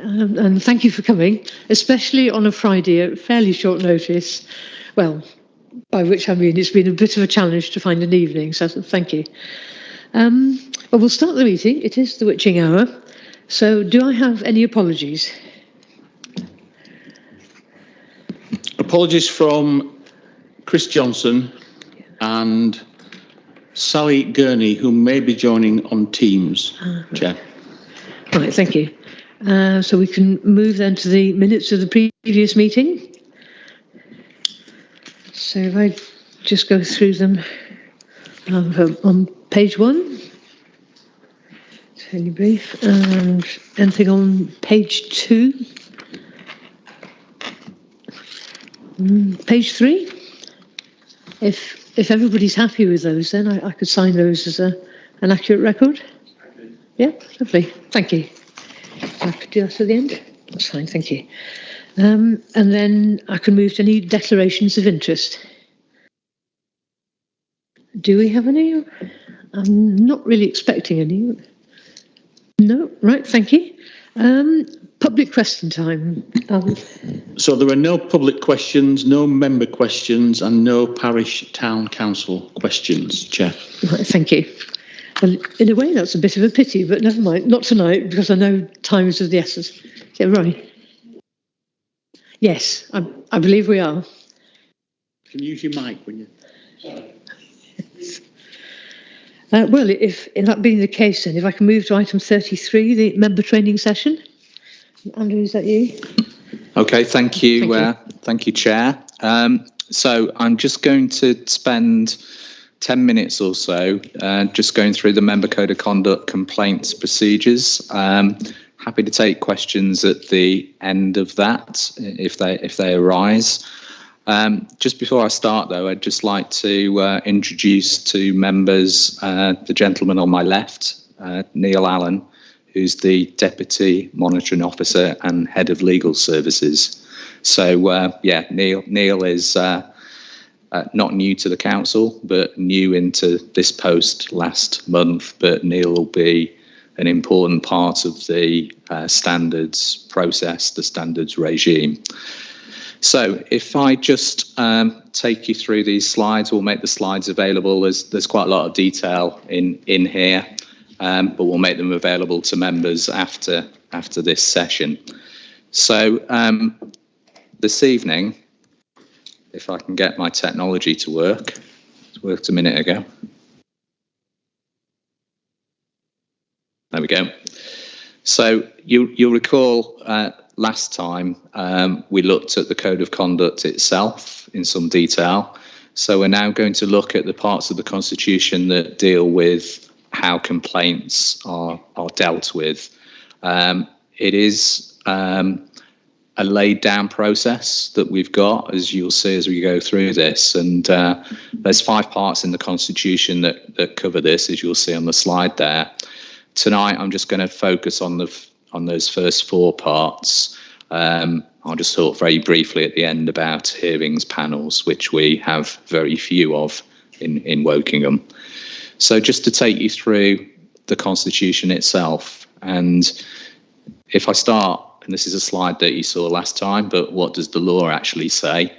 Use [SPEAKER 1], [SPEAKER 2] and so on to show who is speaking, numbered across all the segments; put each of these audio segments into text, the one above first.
[SPEAKER 1] and thank you for coming, especially on a Friday at fairly short notice. Well, by which I mean it's been a bit of a challenge to find an evening, so thank you. Well, we'll start the meeting. It is the witching hour. So do I have any apologies?
[SPEAKER 2] Apologies from Chris Johnson and Sally Gurney, who may be joining on Teams, Chair.
[SPEAKER 1] Right, thank you. So we can move then to the minutes of the previous meeting. So if I just go through them on page 1, fairly brief, and anything on page 2, page 3. If everybody's happy with those, then I could sign those as an accurate record. Yeah, lovely. Thank you. I could do that at the end. That's fine, thank you. And then I can move to any declarations of interest. Do we have any? I'm not really expecting any. No, right, thank you. Public question time.
[SPEAKER 2] So there are no public questions, no member questions, and no parish town council questions, Chair.
[SPEAKER 1] Right, thank you. Well, in a way, that's a bit of a pity, but never mind. Not tonight, because I know time is of the essence. Yeah, right. Yes, I believe we are.
[SPEAKER 2] Can you use your mic when you...
[SPEAKER 1] Well, if that being the case, then if I can move to item 33, the member training session. Andrew, is that you?
[SPEAKER 3] Okay, thank you. Thank you, Chair. So I'm just going to spend 10 minutes or so just going through the member code of conduct complaints procedures. Happy to take questions at the end of that if they arise. Just before I start, though, I'd just like to introduce to members the gentleman on my left, Neil Allen, who's the Deputy Monitoring Officer and Head of Legal Services. So, Neil is not new to the council, but new into this post last month. But Neil will be an important part of the standards process, the standards regime. So if I just take you through these slides, we'll make the slides available. There's quite a lot of detail in here, but we'll make them available to members after this session. So this evening, if I can get my technology to work, it worked a minute ago. There we go. So you'll recall last time we looked at the code of conduct itself in some detail. So we're now going to look at the parts of the Constitution that deal with how complaints are dealt with. It is a laid down process that we've got, as you'll see as we go through this. And there's 5 parts in the Constitution that cover this, as you'll see on the slide there. Tonight, I'm just going to focus on those first 4 parts. I'll just talk very briefly at the end about hearings panels, which we have very few of in Wokingham. So just to take you through the Constitution itself, and if I start, and this is a slide that you saw last time, but what does the law actually say?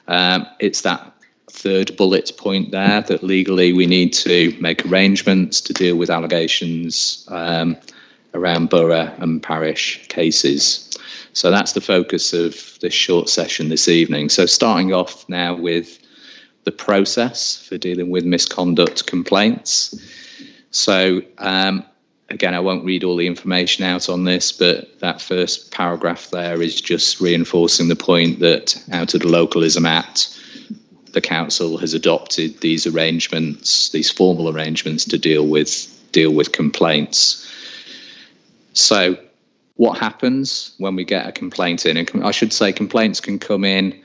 [SPEAKER 3] It's that 3rd bullet point there, that legally we need to make arrangements to deal with allegations around borough and parish cases. So that's the focus of this short session this evening. So starting off now with the process for dealing with misconduct complaints. So again, I won't read all the information out on this, but that first paragraph there is just reinforcing the point that out of the Localism Act, the council has adopted these arrangements, these formal arrangements to deal with complaints. So what happens when we get a complaint in? And I should say complaints can come in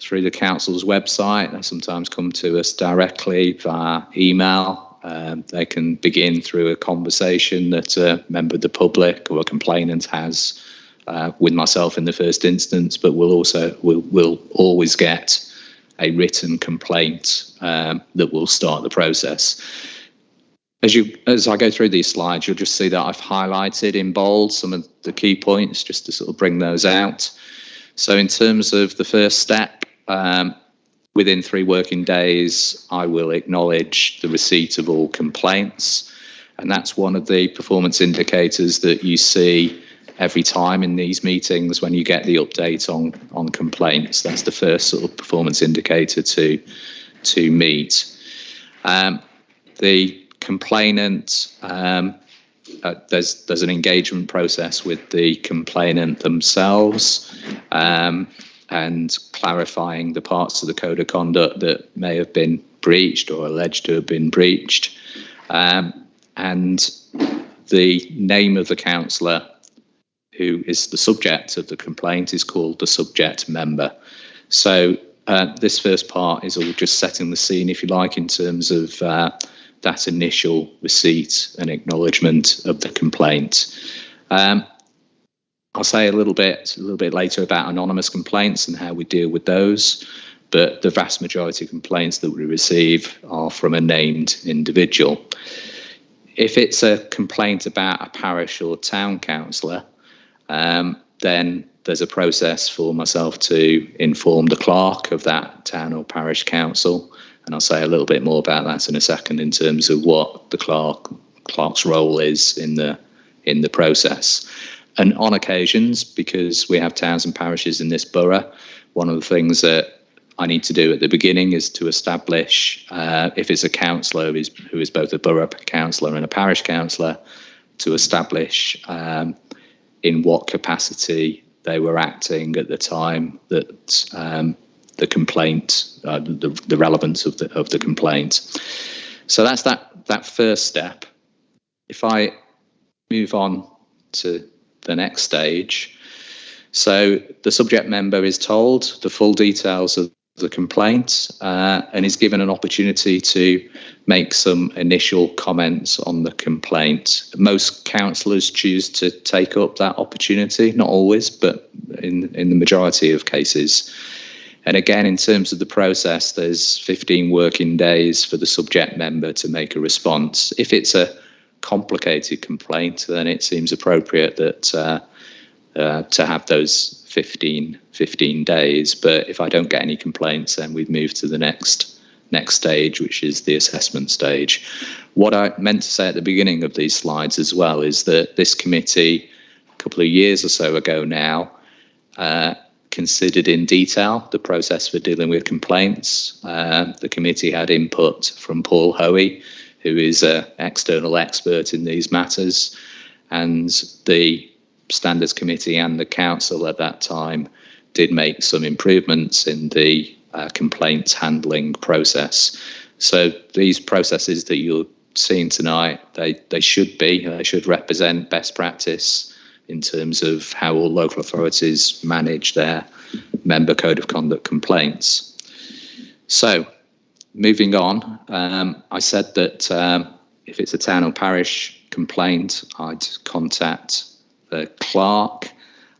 [SPEAKER 3] through the council's website. They sometimes come to us directly via email. They can begin through a conversation that a member of the public or a complainant has with myself in the first instance, but we'll always get a written complaint that will start the process. As I go through these slides, you'll just see that I've highlighted in bold some of the key points just to sort of bring those out. So in terms of the first step, within 3 working days, I will acknowledge the receipt of all complaints. And that's one of the performance indicators that you see every time in these meetings when you get the update on complaints. That's the first sort of performance indicator to meet. The complainant, there's an engagement process with the complainant themselves, and clarifying the parts of the code of conduct that may have been breached or alleged to have been breached, and the name of the councillor who is the subject of the complaint is called the subject member. So this first part is all just setting the scene, if you like, in terms of that initial receipt and acknowledgement of the complaint. I'll say a little bit later about anonymous complaints and how we deal with those, but the vast majority of complaints that we receive are from a named individual. If it's a complaint about a parish or town councillor, then there's a process for myself to inform the clerk of that town or parish council, and I'll say a little bit more about that in a second in terms of what the clerk's role is in the process. And on occasions, because we have towns and parishes in this borough, one of the things that I need to do at the beginning is to establish, if it's a councillor who is both a borough councillor and a parish councillor, to establish in what capacity they were acting at the time that the complaint, the relevance of the complaint. So that's that first step. If I move on to the next stage, so the subject member is told the full details of the complaint and is given an opportunity to make some initial comments on the complaint. Most councillors choose to take up that opportunity, not always, but in the majority of cases. And again, in terms of the process, there's 15 working days for the subject member to make a response. If it's a complicated complaint, then it seems appropriate that to have those 15 days. But if I don't get any complaints, then we'd move to the next stage, which is the assessment stage. What I meant to say at the beginning of these slides as well is that this committee, a couple of years or so ago now, considered in detail the process for dealing with complaints. The committee had input from Paul Hoey, who is an external expert in these matters, and the Standards Committee and the Council at that time did make some improvements in the complaints handling process. So these processes that you're seeing tonight, they should represent best practice in terms of how all local authorities manage their member code of conduct complaints. So moving on, I said that if it's a town or parish complaint, I'd contact the clerk.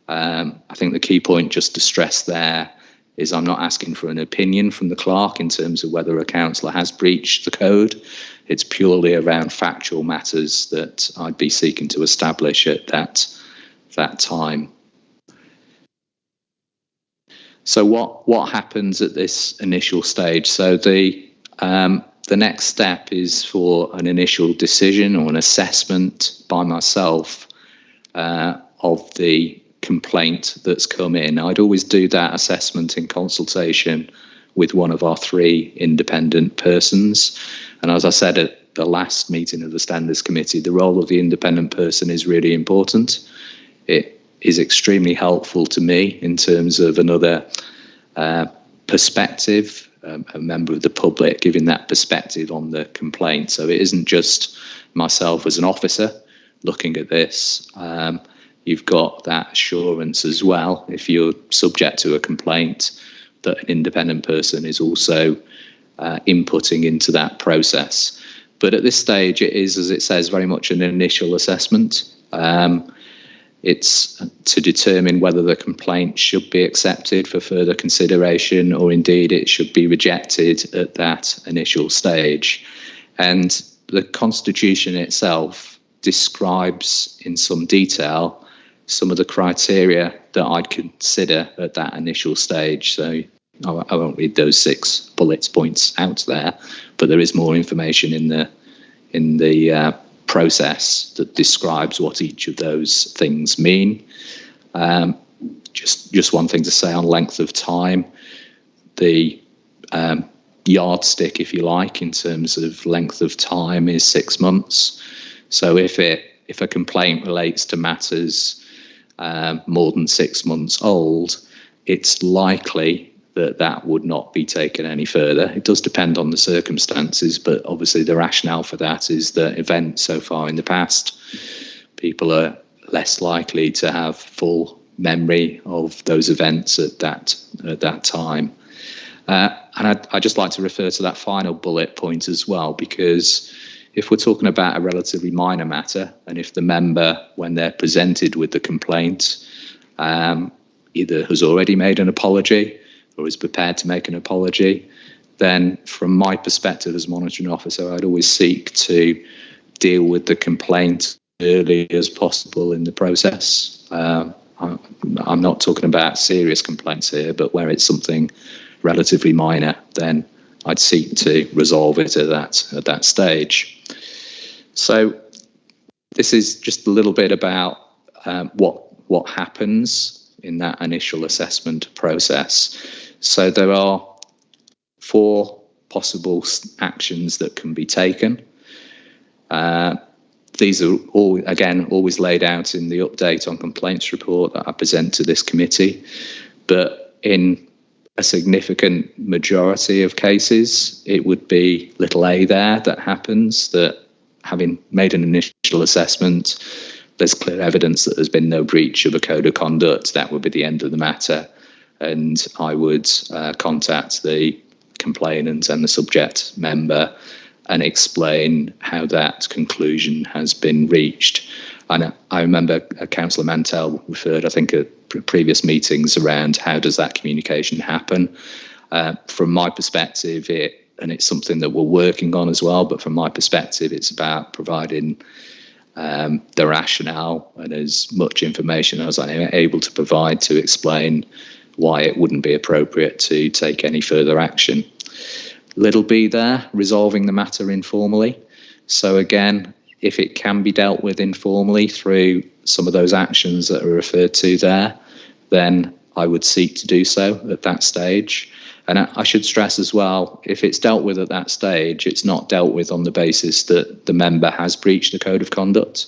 [SPEAKER 3] I think the key point just to stress there is I'm not asking for an opinion from the clerk in terms of whether a councillor has breached the code. It's purely around factual matters that I'd be seeking to establish at that time. So what happens at this initial stage? So the next step is for an initial decision or an assessment by myself of the complaint that's come in. I'd always do that assessment in consultation with one of our 3 independent persons. And as I said at the last meeting of the Standards Committee, the role of the independent person is really important. It is extremely helpful to me in terms of another perspective, a member of the public giving that perspective on the complaint. So it isn't just myself as an officer looking at this. You've got that assurance as well, if you're subject to a complaint, that an independent person is also inputting into that process. But at this stage, it is, as it says, very much an initial assessment. It's to determine whether the complaint should be accepted for further consideration, or indeed it should be rejected at that initial stage. And the Constitution itself describes in some detail some of the criteria that I'd consider at that initial stage. So I won't read those 6 bullet points out there, but there is more information in the process that describes what each of those things mean. Just one thing to say on length of time, the yardstick, if you like, in terms of length of time is 6 months. So if a complaint relates to matters more than 6 months old, it's likely that would not be taken any further. It does depend on the circumstances, but obviously the rationale for that is that events so far in the past, people are less likely to have full memory of those events at that time. And I'd just like to refer to that final bullet point as well, because if we're talking about a relatively minor matter, and if the member, when they're presented with the complaint, either has already made an apology or is prepared to make an apology, then from my perspective as monitoring officer, I'd always seek to deal with the complaint early as possible in the process. I'm not talking about serious complaints here, but where it's something relatively minor, then I'd seek to resolve it at that stage. So this is just a little bit about what happens in that initial assessment process. So there are 4 possible actions that can be taken. These are all, again, always laid out in the update on complaints report that I present to this committee. But in a significant majority of cases, it would be little a there that happens, that having made an initial assessment, there's clear evidence that there's been no breach of a code of conduct. That would be the end of the matter. And I would contact the complainant and the subject member and explain how that conclusion has been reached. And I remember Councillor Mantell referred, I think, at previous meetings around how does that communication happen. From my perspective, it's something that we're working on as well, but from my perspective, it's about providing the rationale and as much information as I'm able to provide to explain why it wouldn't be appropriate to take any further action. Little b there, resolving the matter informally. So again, if it can be dealt with informally through some of those actions that are referred to there, then I would seek to do so at that stage. And I should stress as well, if it's dealt with at that stage, it's not dealt with on the basis that the member has breached the code of conduct.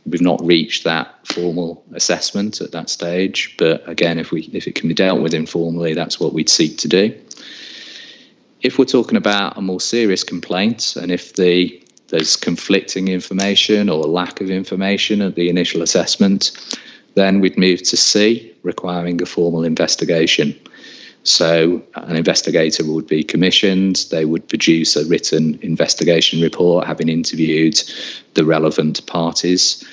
[SPEAKER 3] We've not reached that formal assessment at that stage. But again, if it can be dealt with informally, that's what we'd seek to do. If we're talking about a more serious complaint, and if there's conflicting information or lack of information at the initial assessment, then we'd move to C, requiring a formal investigation. So an investigator would be commissioned. They would produce a written investigation report, having interviewed the relevant parties,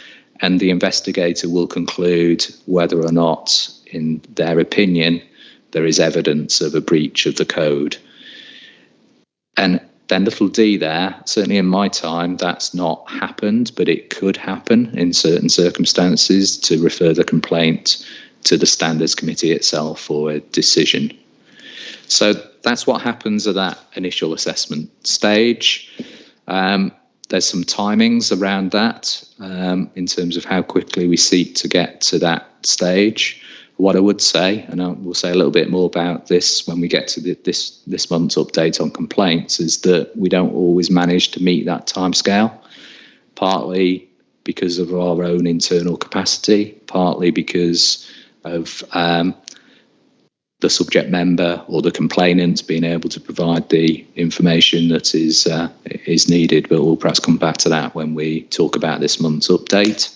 [SPEAKER 3] and the investigator will conclude whether or not, in their opinion, there is evidence of a breach of the code. And then little d there, certainly in my time, that's not happened, but it could happen in certain circumstances to refer the complaint to the standards committee itself for a decision. So that's what happens at that initial assessment stage. There's some timings around that in terms of how quickly we seek to get to that stage. What I would say, and we'll say a little bit more about this when we get to this month's update on complaints, is that we don't always manage to meet that timescale, partly because of our own internal capacity, partly because of the subject member or the complainant being able to provide the information that is needed. But we'll perhaps come back to that when we talk about this month's update.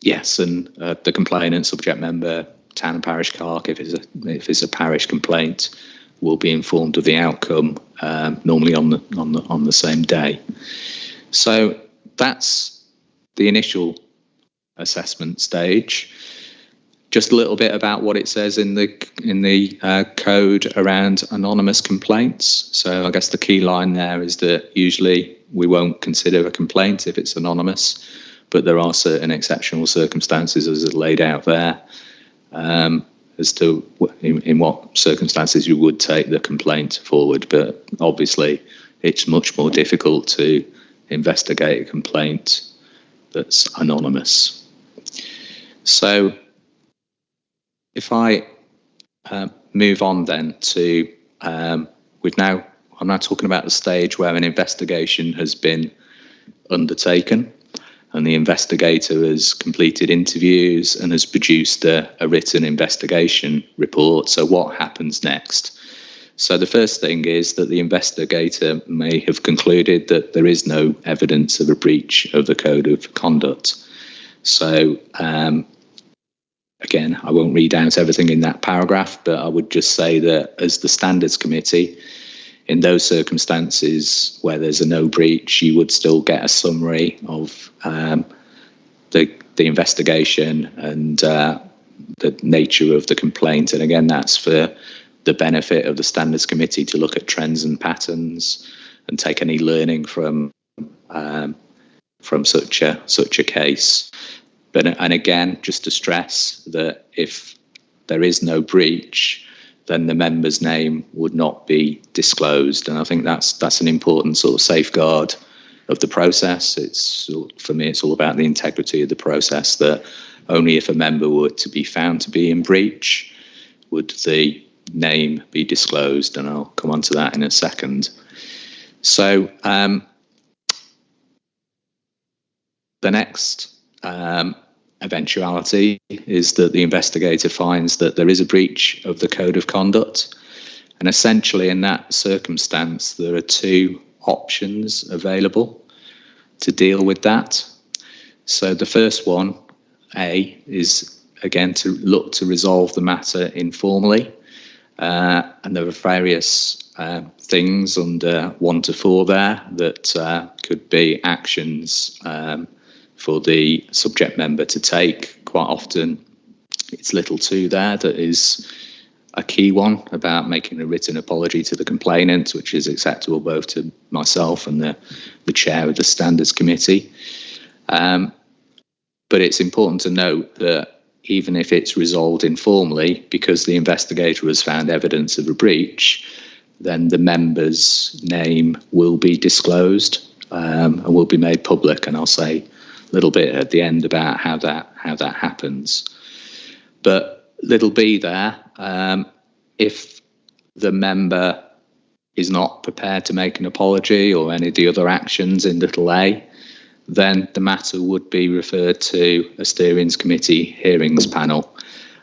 [SPEAKER 3] Yes, and the complainant, subject member, town and parish clerk, if it's a parish complaint, will be informed of the outcome normally on the same day. So that's the initial assessment stage. Just a little bit about what it says in the code around anonymous complaints. So I guess the key line there is that usually we won't consider a complaint if it's anonymous, but there are certain exceptional circumstances as laid out there as to in what circumstances you would take the complaint forward. But obviously it's much more difficult to investigate a complaint that's anonymous. So if I move on then to, I'm now talking about the stage where an investigation has been undertaken and the investigator has completed interviews and has produced a written investigation report. So what happens next? So the first thing is that the investigator may have concluded that there is no evidence of a breach of the code of conduct. So again, I won't read out everything in that paragraph, but I would just say that as the Standards Committee, in those circumstances where there's a no breach, you would still get a summary of the investigation and the nature of the complaint. And again, that's for the benefit of the Standards Committee to look at trends and patterns and take any learning from such a case. And again, just to stress that if there is no breach, then the member's name would not be disclosed. And I think that's an important sort of safeguard of the process. For me, it's all about the integrity of the process, that only if a member were to be found to be in breach would the name be disclosed. And I'll come on to that in a second. So the next eventuality is that the investigator finds that there is a breach of the code of conduct. And essentially in that circumstance, there are two options available to deal with that. So the first one, A, is again to look to resolve the matter informally. And there are various things under 1 to 4 there that could be actions for the subject member to take. Quite often it's little 2 there that is a key one about making a written apology to the complainant, which is acceptable both to myself and the chair of the Standards Committee. But it's important to note that even if it's resolved informally, because the investigator has found evidence of a breach, then the member's name will be disclosed and will be made public. And I'll say little bit at the end about how that happens. But little b there, if the member is not prepared to make an apology or any of the other actions in little a, then the matter would be referred to a steering committee hearings panel.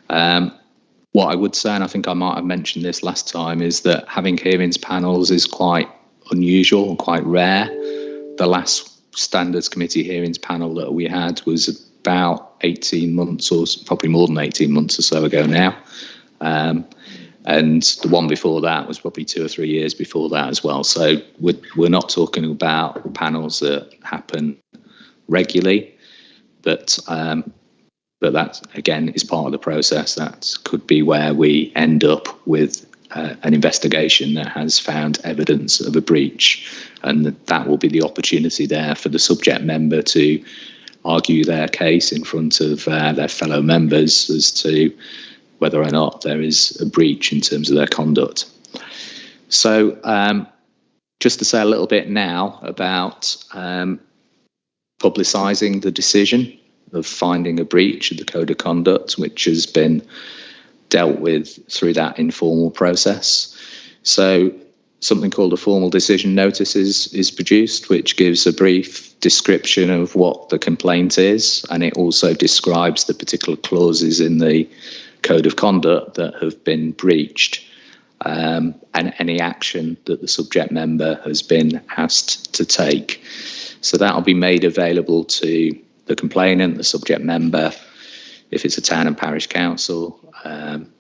[SPEAKER 3] What I would say, and I think I might have mentioned this last time, is that having hearings panels is quite unusual and quite rare. The last Standards Committee hearings panel that we had was about 18 months or probably more than 18 months or so ago now. And the one before that was probably 2 or 3 years before that as well. So we're not talking about panels that happen regularly, but that again is part of the process. That could be where we end up with an investigation that has found evidence of a breach, and that will be the opportunity there for the subject member to argue their case in front of their fellow members as to whether or not there is a breach in terms of their conduct. So just to say a little bit now about publicising the decision of finding a breach of the code of conduct, which has been dealt with through that informal process. So something called a formal decision notice is produced, which gives a brief description of what the complaint is, and it also describes the particular clauses in the code of conduct that have been breached, and any action that the subject member has been asked to take. So that will be made available to the complainant, the subject member, if it's a town and parish council,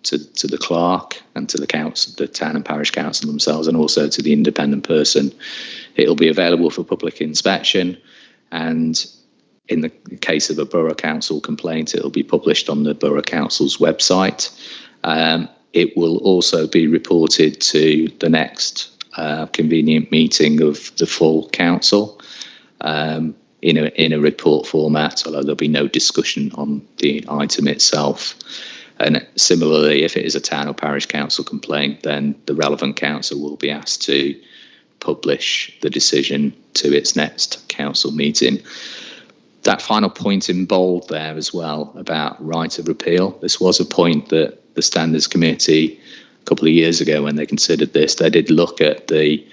[SPEAKER 3] to the clerk and to the council, the town and parish council themselves, and also to the independent person. It'll be available for public inspection, and in the case of a borough council complaint, it will be published on the borough council's website. It will also be reported to the next convenient meeting of the full council in a report format, although there'll be no discussion on the item itself. And similarly, if it is a town or parish council complaint, then the relevant council will be asked to publish the decision to its next council meeting. That final point in bold there as well about right of appeal. This was a point that the Standards Committee a couple of years ago, when they considered this, they did look at the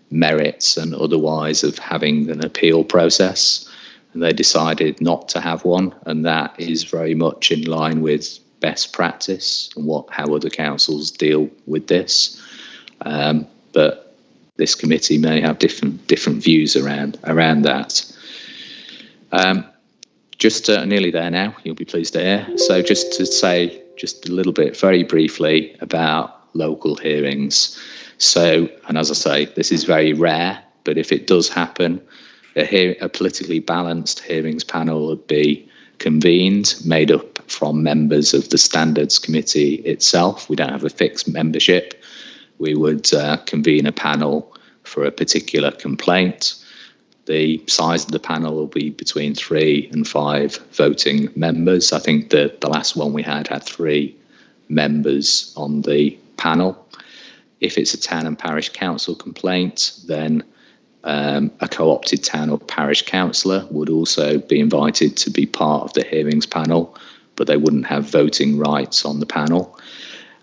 [SPEAKER 3] merits and otherwise of having an appeal process, and they decided not to have one, and that is very much in line with best practice and how other councils deal with this. But this committee may have different views around that. Just nearly there now, you'll be pleased to hear. So just to say just a little bit very briefly about local hearings. So, and as I say, this is very rare, but if it does happen, a politically balanced hearings panel would be convened, made up from members of the Standards Committee itself. We don't have a fixed membership. We would convene a panel for a particular complaint. The size of the panel will be between 3 and 5 voting members. I think the last one we had 3 members on the panel. If it's a town and parish council complaint, then a co-opted town or parish councillor would also be invited to be part of the hearings panel, but they wouldn't have voting rights on the panel.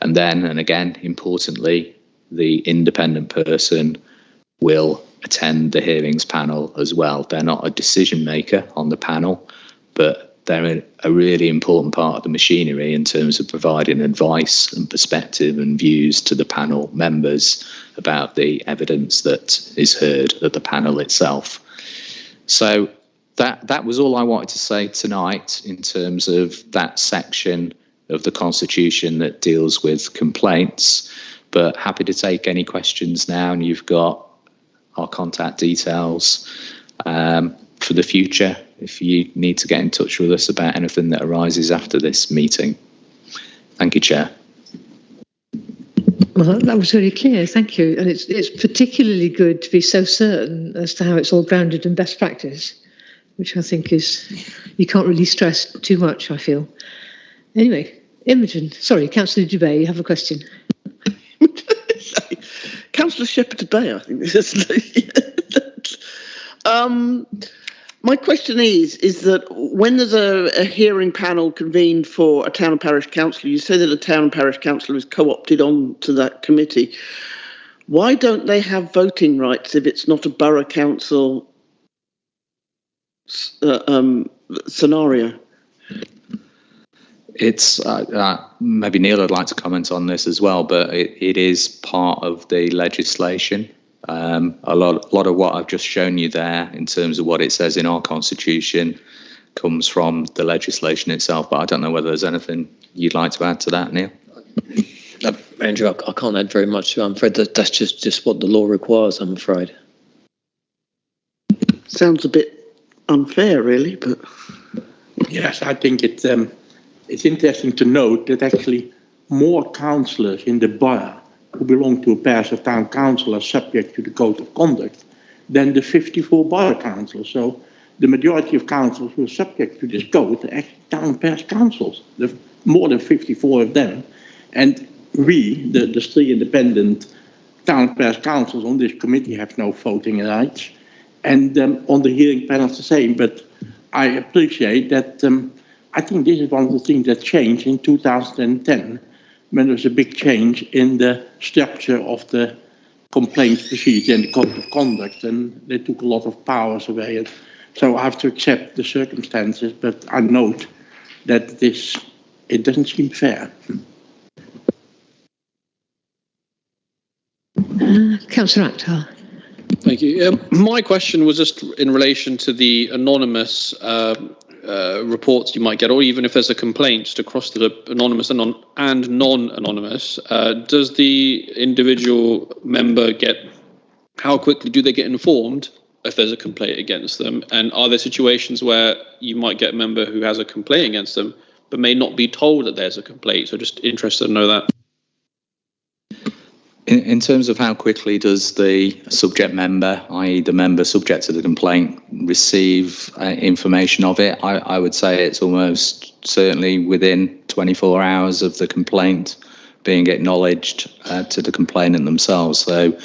[SPEAKER 3] And then, and again, importantly, the independent person will attend the hearings panel as well. They're not a decision maker on the panel, but they're a really important part of the machinery in terms of providing advice and perspective and views to the panel members about the evidence that is heard at the panel itself. So that was all I wanted to say tonight in terms of that section of the Constitution that deals with complaints, but happy to take any questions now, and you've got our contact details for the future if you need to get in touch with us about anything that arises after this meeting. Thank you, Chair.
[SPEAKER 1] Well, that was really clear. Thank you. And it's particularly good to be so certain as to how it's all grounded in best practice, which I think you can't really stress too much, I feel. Anyway, Imogen, sorry, Councillor Dubay, you have a question.
[SPEAKER 4] Councillor Shepherd-Bay, I think this is. My question is that when there's a hearing panel convened for a town and parish council, you say that a town and parish council is co-opted on to that committee. Why don't they have voting rights if it's not a borough council scenario? It's
[SPEAKER 3] maybe Neil would like to comment on this as well, but it is part of the legislation. A lot of what I've just shown you there in terms of what it says in our constitution comes from the legislation itself, but I don't know whether there's anything you'd like to add to that, Neil.
[SPEAKER 5] Andrew, I can't add very much. I'm afraid that's just what the law requires, I'm afraid.
[SPEAKER 4] Sounds a bit unfair, really, but...
[SPEAKER 6] Yes, I think it's interesting to note that actually more councillors in the borough who belong to a parish or town council are subject to the code of conduct than the 54 borough councils. So the majority of councils who are subject to this code are actually town parish councils. There are more than 54 of them. And we, the 3 independent town parish councils on this committee, have no voting rights. And on the hearing panel it's the same. But I appreciate that I think this is one of the things that changed in 2010 when there was a big change in the structure of the complaint procedure and the code of conduct, and they took a lot of powers away. And so I have to accept the circumstances, but I note that it doesn't seem fair.
[SPEAKER 1] Councillor Akhtar.
[SPEAKER 7] Thank you. My question was just in relation to the anonymous reports you might get, or even if there's a complaint, just across the anonymous and non-anonymous. Does the individual member how quickly do they get informed if there's a complaint against them? And are there situations where you might get a member who has a complaint against them, but may not be told that there's a complaint? So just interested to know that.
[SPEAKER 3] In terms of how quickly does the subject member, i.e. the member subject to the complaint, receive information of it, I would say it's almost certainly within 24 hours of the complaint being acknowledged to the complainant themselves. So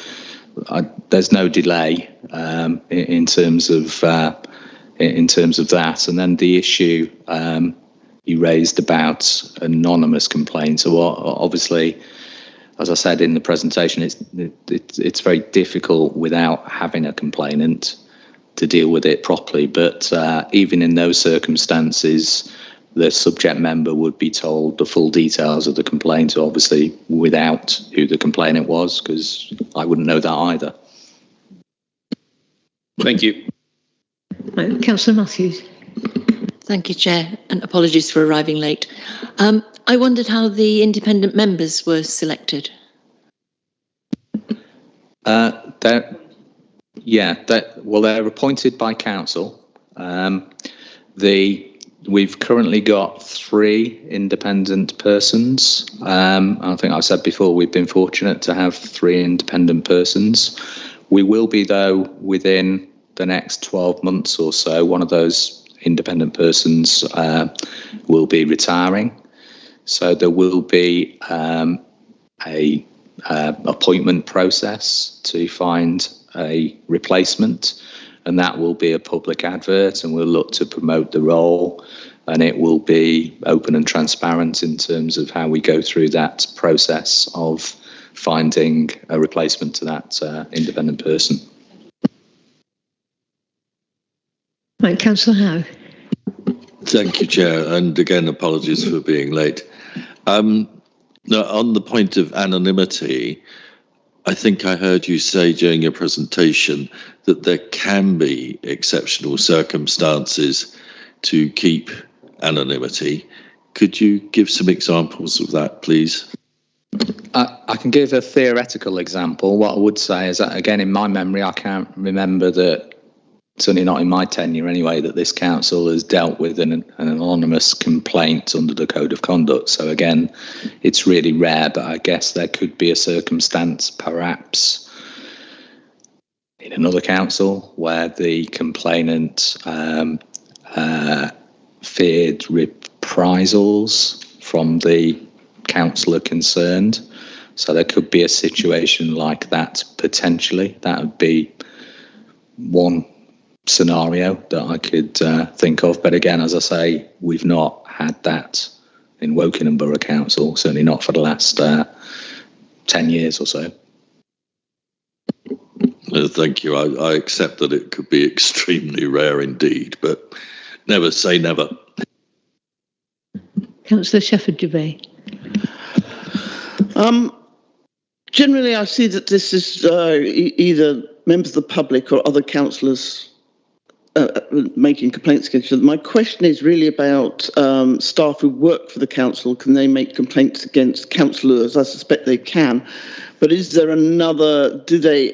[SPEAKER 3] there's no delay in terms of that. And then the issue you raised about anonymous complaints, so obviously, as I said in the presentation, it's very difficult without having a complainant to deal with it properly. But even in those circumstances, the subject member would be told the full details of the complaint, obviously without who the complainant was, because I wouldn't know that either.
[SPEAKER 7] Thank you.
[SPEAKER 1] Right, Councillor Matthews.
[SPEAKER 8] Thank you, Chair, and apologies for arriving late. I wondered how the independent members were selected.
[SPEAKER 3] They're appointed by council. We've currently got 3 independent persons. I think I've said before, we've been fortunate to have 3 independent persons. We will be, though, within the next 12 months or so, one of those independent persons will be retiring. So there will be a appointment process to find a replacement, and that will be a public advert, and we'll look to promote the role, and it will be open and transparent in terms of how we go through that process of finding a replacement to that independent person.
[SPEAKER 1] Right, Councillor Howe.
[SPEAKER 9] Thank you, Chair, and again, apologies for being late. Now, on the point of anonymity, I think I heard you say during your presentation that there can be exceptional circumstances to keep anonymity. Could you give some examples of that, please?
[SPEAKER 3] I can give a theoretical example. What I would say is that, again, in my memory, I can't remember that, certainly not in my tenure anyway, that this council has dealt with an anonymous complaint under the Code of Conduct. So again, it's really rare, but I guess there could be a circumstance perhaps in another council where the complainant feared reprisals from the councillor concerned. So there could be a situation like that potentially. That would be one scenario that I could think of, but again, as I say, we've not had that in Wokingham Borough Council, certainly not for the last 10 years or so.
[SPEAKER 9] Thank you. I accept that it could be extremely rare indeed, but never say never.
[SPEAKER 1] Councillor Shepherd-Dubé.
[SPEAKER 4] Generally, I see that this is either members of the public or other councillors making complaints against you. My question is really about staff who work for the council. Can they make complaints against councillors? I suspect they can. But is there another,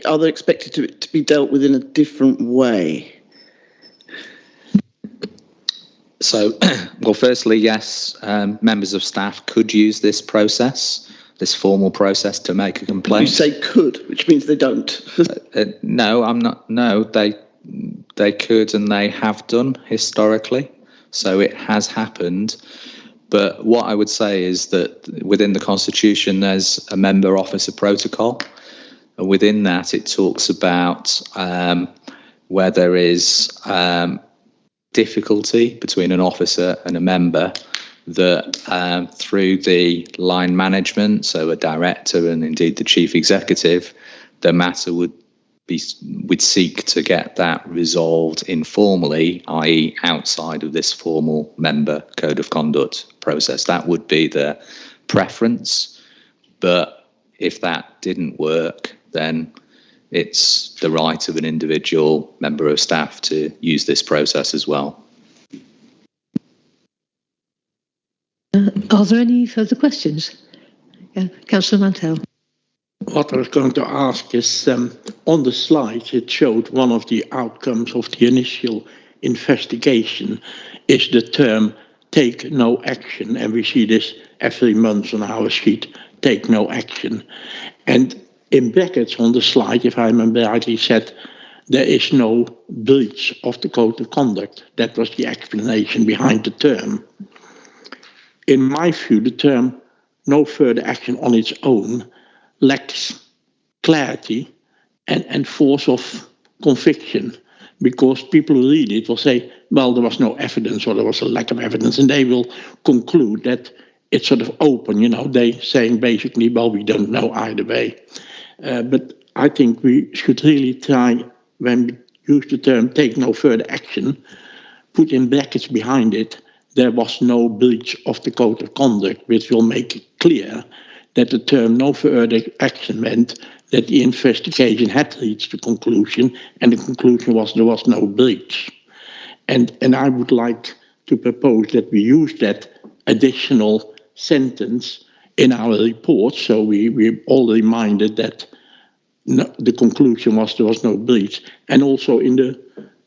[SPEAKER 4] are they expected to be dealt with in a different way?
[SPEAKER 3] So, well, firstly, yes, members of staff could use this process, this formal process, to make a complaint.
[SPEAKER 4] You say could, which means they don't.
[SPEAKER 3] No, I'm not. No, they could, and they have done historically. So it has happened. But what I would say is that within the Constitution, there's a member officer protocol. And within that, it talks about where there is difficulty between an officer and a member, that through the line management, so a director and indeed the chief executive, the matter would seek to get that resolved informally, i.e. outside of this formal member code of conduct process. That would be the preference, but if that didn't work, then it's the right of an individual member of staff to use this process as well.
[SPEAKER 1] Are there any further questions? Councillor Mantell.
[SPEAKER 6] What I was going to ask is, on the slides, it showed one of the outcomes of the initial investigation is the term take no action. And we see this every month on our sheet, take no action. And in brackets on the slide, if I remember rightly, said there is no breach of the code of conduct. That was the explanation behind the term. In my view, the term no further action on its own lacks clarity and force of conviction, because people who read it will say, well, there was no evidence or there was a lack of evidence, and they will conclude that it's sort of open, they saying basically, well, we don't know either way. But I think we should really try, when we use the term take no further action, put in brackets behind it, there was no breach of the code of conduct, which will make it clear that the term no further action meant that the investigation had reached a conclusion, and the conclusion was there was no breach. And I would like to propose that we use that additional sentence in our report, so we're all reminded that the conclusion was there was no breach, and also in the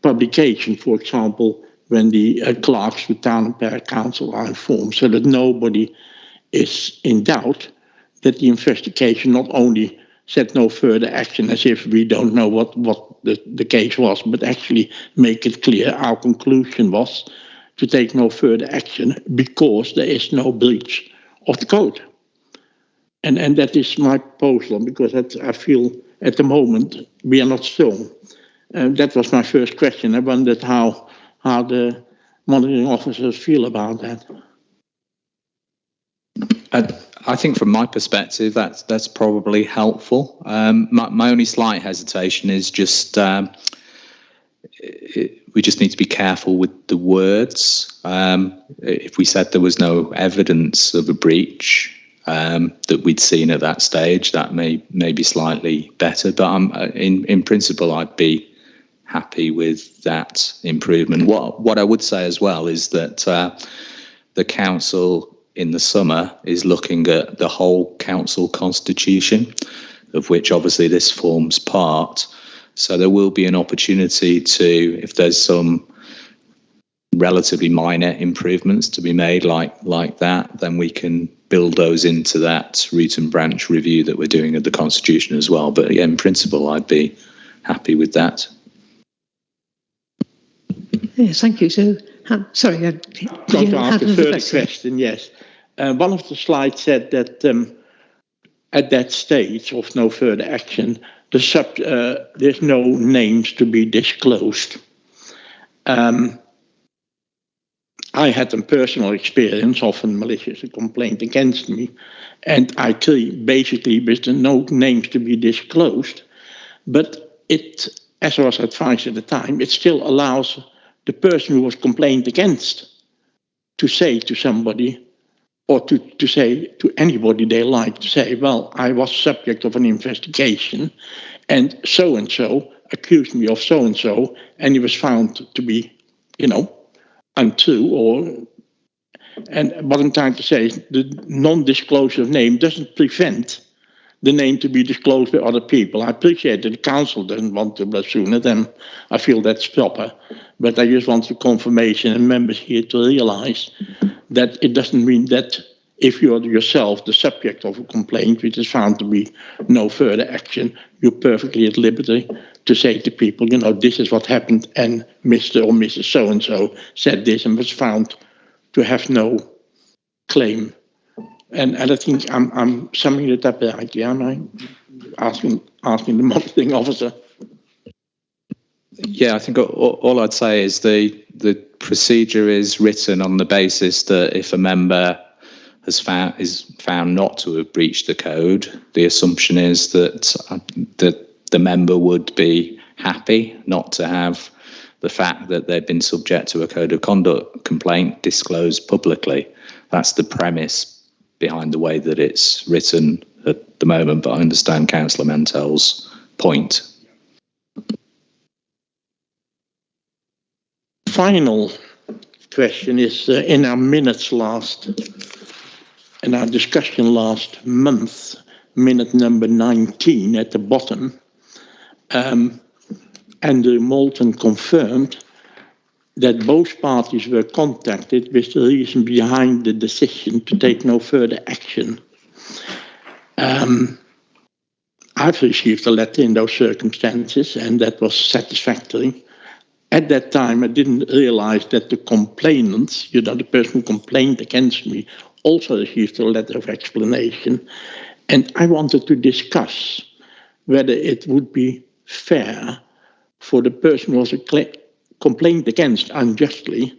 [SPEAKER 6] publication, for example, when the clerks with town and parish council are informed, so that nobody is in doubt that the investigation not only said no further action as if we don't know what the case was, but actually make it clear our conclusion was to take no further action because there is no breach of the code. And that is my proposal, because I feel at the moment we are not so. That was my first question. I wondered how the monitoring officers feel about that.
[SPEAKER 3] I think from my perspective, that's probably helpful. My only slight hesitation is just we just need to be careful with the words. If we said there was no evidence of a breach that we'd seen at that stage, that may be slightly better. But in principle, I'd be happy with that improvement. What I would say as well is that the council in the summer is looking at the whole council constitution, of which obviously this forms part. So there will be an opportunity to, if there's some relatively minor improvements to be made like that, then we can build those into that root and branch review that we're doing of the constitution as well. But yeah, in principle, I'd be happy with that.
[SPEAKER 1] Yes, thank you. So, sorry,
[SPEAKER 6] I'm going to ask a further question, yes. One of the slides said that at that stage of no further action, there's no names to be disclosed. I had a personal experience of a malicious complaint against me, and I agree basically with the no names to be disclosed, but it, as I was advised at the time, it still allows the person who was complained against to say to somebody, or to say to anybody they like, to say, well, I was subject of an investigation and so accused me of so, and he was found to be, untrue. And what I'm trying to say is the non-disclosure of name doesn't prevent the name to be disclosed by other people. I appreciate that the council doesn't want to assume it, and I feel that's proper. But I just want the confirmation and members here to realize that it doesn't mean that if you're yourself the subject of a complaint which is found to be no further action, you're perfectly at liberty to say to people, this is what happened, and Mr. or Mrs. So-and-so said this and was found to have no claim. And I think I'm summing it up right, yeah, am I? Asking the monitoring officer.
[SPEAKER 3] Yeah, I think all I'd say is the procedure is written on the basis that if a member is found not to have breached the code, the assumption is that the member would be happy not to have the fact that they've been subject to a code of conduct complaint disclosed publicly. That's the premise behind the way that it's written at the moment, but I understand Councillor Mentel's point.
[SPEAKER 6] Final question is in our minutes in our discussion last month, minute number 19 at the bottom. And the Moulton confirmed that both parties were contacted with the reason behind the decision to take no further action. I've received a letter in those circumstances, and that was satisfactory. At that time, I didn't realize that the complainant, the person who complained against me, also received a letter of explanation. And I wanted to discuss whether it would be fair for the person who was complained against unjustly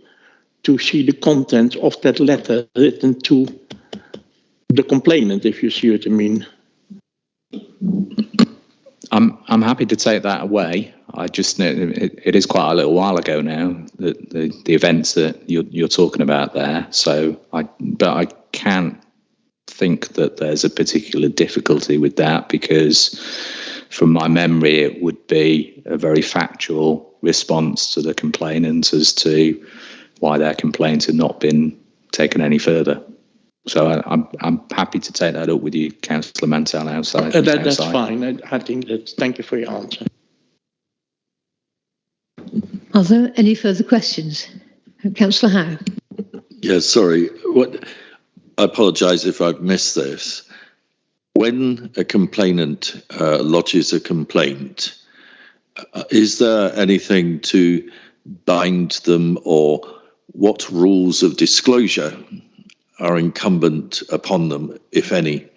[SPEAKER 6] to see the content of that letter written to the complainant, if you see what I mean.
[SPEAKER 3] I'm happy to take that away. I just know it is quite a little while ago now, the events that you're talking about there. So but I can't think that there's a particular difficulty with that, because from my memory it would be a very factual response to the complainant as to why their complaints had not been taken any further. So I'm happy to take that up with you, Councillor Mantell, outside.
[SPEAKER 6] That's fine. I think that. Thank you for your answer.
[SPEAKER 1] Are there any further questions? Councillor Howe.
[SPEAKER 9] Yeah, sorry. I apologise if I've missed this. When a complainant lodges a complaint, is there anything to bind them, or what rules of disclosure are incumbent upon them, if any?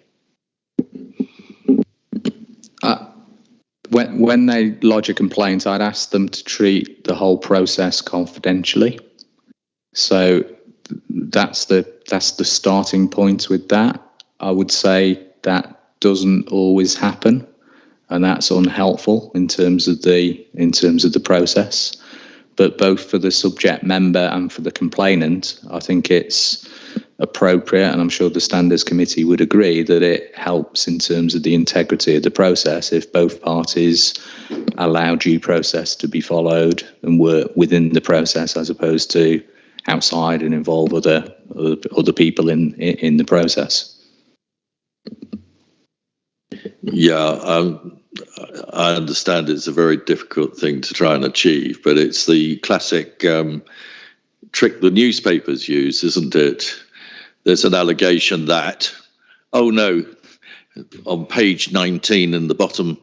[SPEAKER 3] When they lodge a complaint, I'd ask them to treat the whole process confidentially. So that's the starting point with that. I would say that doesn't always happen, and that's unhelpful in terms of the process. But both for the subject member and for the complainant, I think it's appropriate, and I'm sure the Standards Committee would agree, that it helps in terms of the integrity of the process if both parties allow due process to be followed and work within the process, as opposed to outside and involve other people in the process.
[SPEAKER 9] Yeah, I understand it's a very difficult thing to try and achieve, but it's the classic trick the newspapers use, isn't it? There's an allegation that, oh no, on page 19 in the bottom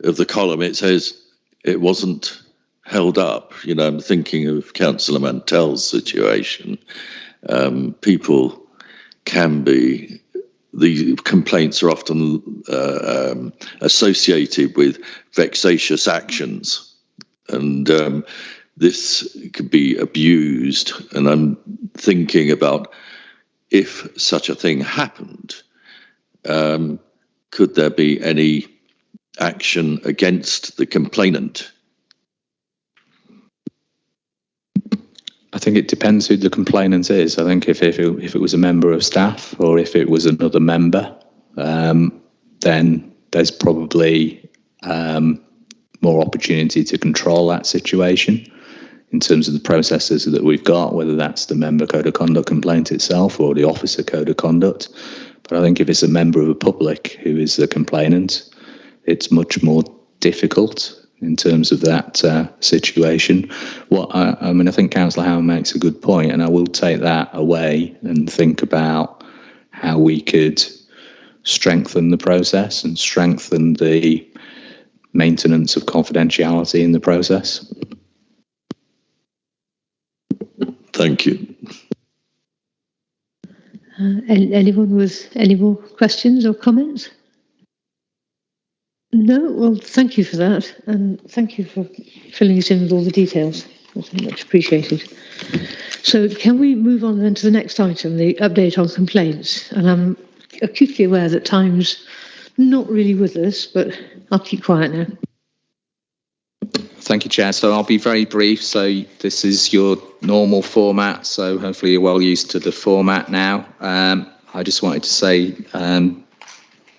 [SPEAKER 9] of the column, it says it wasn't held up. I'm thinking of Councillor Mantell's situation. People can be, the complaints are often associated with vexatious actions, and this could be abused. And I'm thinking about, if such a thing happened, could there be any action against the complainant?
[SPEAKER 3] I think it depends who the complainant is. I think if it was a member of staff, or if it was another member, then there's probably more opportunity to control that situation in terms of the processes that we've got, whether that's the member code of conduct complaint itself or the officer code of conduct. But I think if it's a member of the public who is the complainant, it's much more difficult in terms of that situation. I think Councillor Howe makes a good point, and I will take that away and think about how we could strengthen the process and strengthen the maintenance of confidentiality in the process.
[SPEAKER 9] Thank you.
[SPEAKER 1] Anyone with any more questions or comments? No? Well, thank you for that, and thank you for filling us in with all the details. That's much appreciated. So can we move on then to the next item, the update on complaints? And I'm acutely aware that time's not really with us, but I'll keep quiet now.
[SPEAKER 3] Thank you, Chair. So I'll be very brief. So this is your normal format, so hopefully you're well used to the format now. I just wanted to say,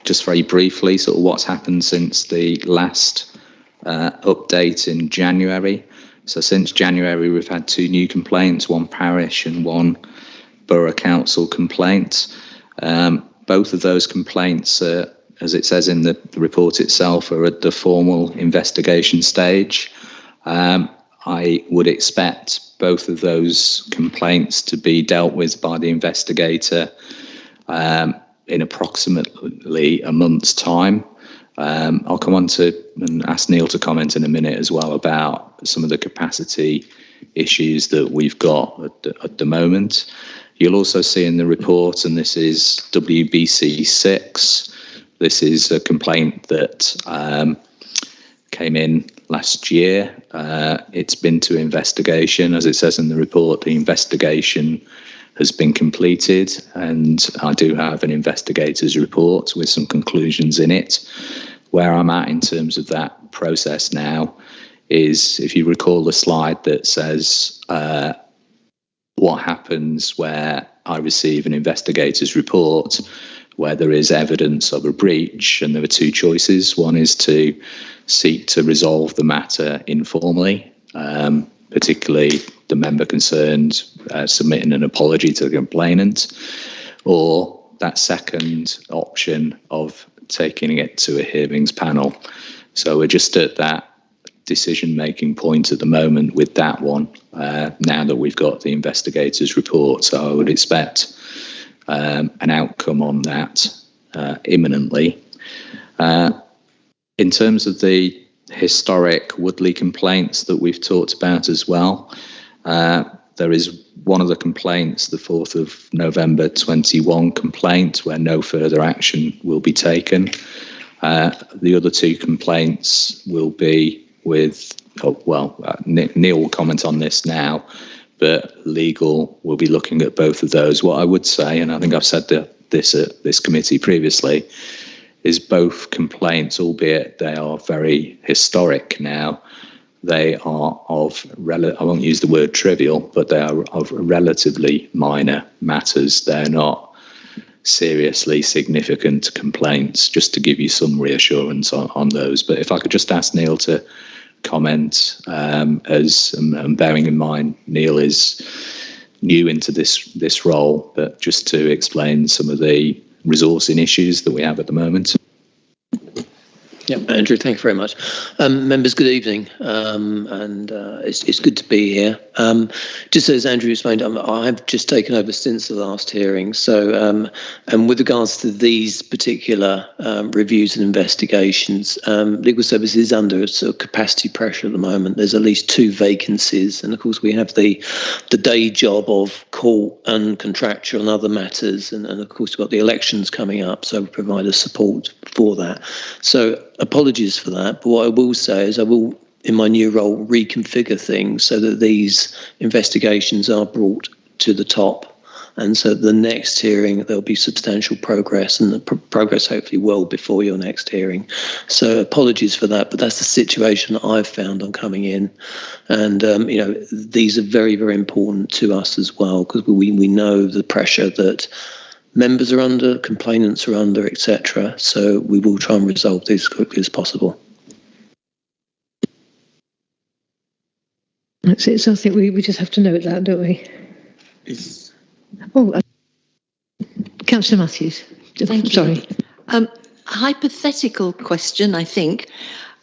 [SPEAKER 3] just very briefly, sort of what's happened since the last update in January. So since January, we've had 2 new complaints, 1 parish and 1 borough council complaint. both of those complaints, as it says in the report itself, are at the formal investigation stage. I would expect both of those complaints to be dealt with by the investigator in approximately a month's time. I'll come on to and ask Neil to comment in a minute as well about some of the capacity issues that we've got at the moment. You'll also see in the report, and this is WBC 6, this is a complaint that came in last year. It's been to investigation. As it says in the report, the investigation has been completed, and I do have an investigator's report with some conclusions in it. Where I'm at in terms of that process now is, if you recall the slide that says what happens where I receive an investigator's report where there is evidence of a breach, and there are two choices. One is to seek to resolve the matter informally, particularly the member concerned submitting an apology to the complainant, or that second option of taking it to a hearings panel. So we're just at that decision-making point at the moment with that one, now that we've got the investigator's report. So I would expect an outcome on that imminently. In terms of the historic Woodley complaints that we've talked about as well, there is one of the complaints, the 4th of November 21 complaint, where no further action will be taken. The other two complaints will be with, Neil will comment on this now, but legal will be looking at both of those. What I would say, and I think I've said this at this committee previously, is both complaints, albeit they are very historic now, they are of, I won't use the word trivial, but they are of relatively minor matters. They're not seriously significant complaints, just to give you some reassurance on those. But if I could just ask Neil to comment, and bearing in mind Neil is new into this role, but just to explain some of the resourcing issues that we have at the moment.
[SPEAKER 5] Yeah, Andrew, thank you very much. Members, good evening, and it's good to be here. Just as Andrew explained, I've just taken over since the last hearing. So, and with regards to these particular reviews and investigations, legal services is under sort of capacity pressure at the moment. There's at least 2 vacancies, and of course we have the day job of court and contractual and other matters, and of course we've got the elections coming up, so we provide a support for that. So apologies for that, but what I will say is I will, in my new role, reconfigure things so that these investigations are brought to the top, and so the next hearing there'll be substantial progress, and the progress hopefully well before your next hearing. So apologies for that, but that's the situation that I've found on coming in, and these are very, very important to us as well, because we know the pressure that members are under, complainants are under, etc. So we will try and resolve these as quickly as possible.
[SPEAKER 1] That's it. So I think we just have to note that, don't we? Councillor Matthews.
[SPEAKER 8] Thank you.
[SPEAKER 1] Sorry.
[SPEAKER 8] Hypothetical question, I think.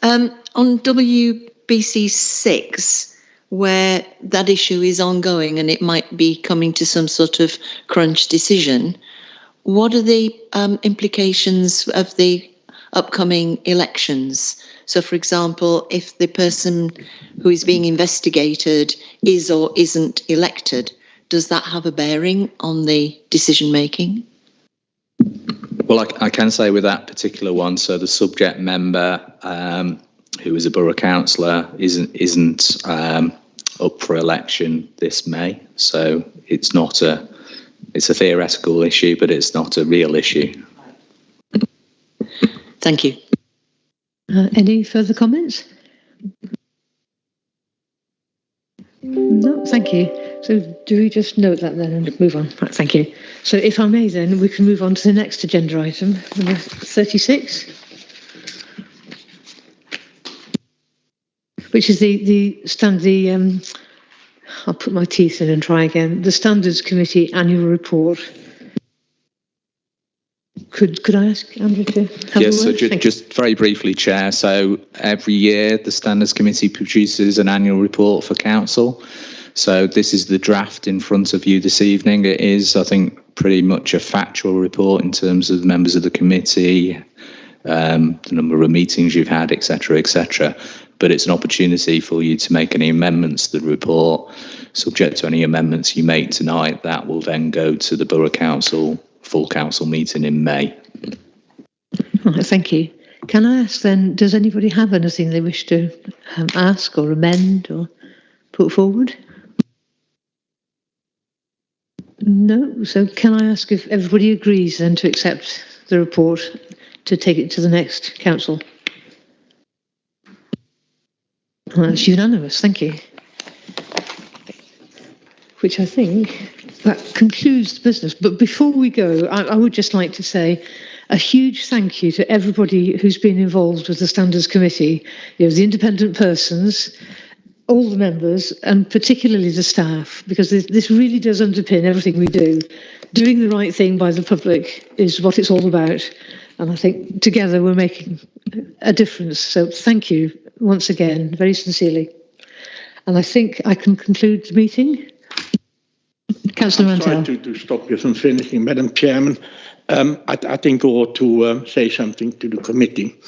[SPEAKER 8] On WBC 6, where that issue is ongoing and it might be coming to some sort of crunch decision, what are the implications of the upcoming elections? So, for example, if the person who is being investigated is or isn't elected, does that have a bearing on the decision making?
[SPEAKER 3] Well, I can say with that particular one, so the subject member who is a borough councillor isn't up for election this May, so it's a theoretical issue, but it's not a real issue.
[SPEAKER 8] Thank you.
[SPEAKER 1] Any further comments? No, thank you. So do we just note that then and move on? Right, thank you. So if I may then, we can move on to the next agenda item, number 36, which is I'll put my teeth in and try again, the Standards Committee Annual Report.
[SPEAKER 8] Thank you.
[SPEAKER 1] Could I ask Andrew to have
[SPEAKER 3] Yes,
[SPEAKER 1] a
[SPEAKER 3] so
[SPEAKER 1] word?
[SPEAKER 3] just very briefly, Chair. So every year the Standards Committee produces an annual report for Council. So this is the draft in front of you this evening. It is, I think, pretty much a factual report in terms of members of the committee, the number of meetings you've had, etc., etc. But it's an opportunity for you to make any amendments to the report. Subject to any amendments you make tonight, that will then go to the Borough Council full council meeting in May.
[SPEAKER 1] Right, thank you. Can I ask then, does anybody have anything they wish to ask or amend or put forward? No. So can I ask if everybody agrees then to accept the report to take it to the next council? That's unanimous. Thank you. Which I think that concludes the business. But before we go, I would just like to say a huge thank you to everybody who's been involved with the Standards Committee, the independent persons, all the members, and particularly the staff, because this really does underpin everything we do. Doing the right thing by the public is what it's all about. And I think together we're making a difference. So thank you once again, very sincerely. And I think I can conclude the meeting. Councillor Mantell.
[SPEAKER 6] Sorry to stop you from finishing, Madam Chairman. I think I ought to say something to the committee.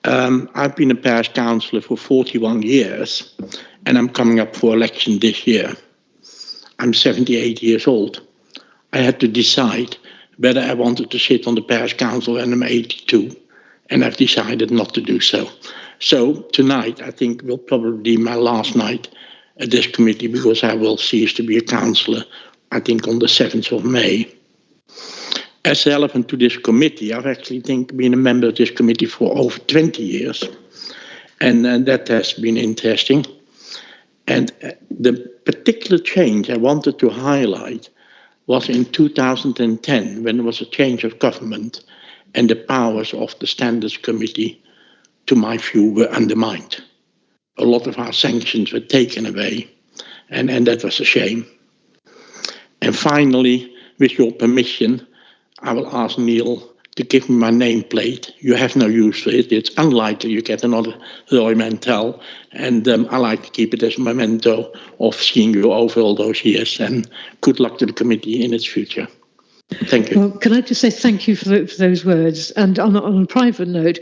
[SPEAKER 6] I've been a parish councillor for 41 years and I'm coming up for election this year. I'm 78 years old. I had to decide whether I wanted to sit on the parish council when I'm 82, and I've decided not to do so. So tonight I think will probably be my last night at this committee, because I will cease to be a councillor, I think, on the 7th of May. As relevant to this committee, I've actually been a member of this committee for over 20 years, and that has been interesting. And the particular change I wanted to highlight was in 2010, when there was a change of government and the powers of the Standards Committee, to my view, were undermined. A lot of our sanctions were taken away, and that was a shame. And finally, with your permission, I will ask Neil to give me my nameplate. You have no use for it. It's unlikely you get another Roy Mantell, and I like to keep it as a memento of seeing you over all those years, and good luck to the committee in its future. Thank you.
[SPEAKER 1] Well, can I just say thank you for those words? And on a private note,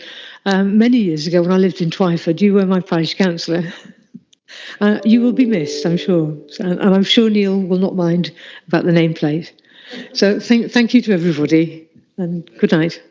[SPEAKER 1] many years ago when I lived in Twyford, you were my parish councillor. You will be missed, I'm sure. And I'm sure Neil will not mind about the nameplate. So thank you to everybody, and good night.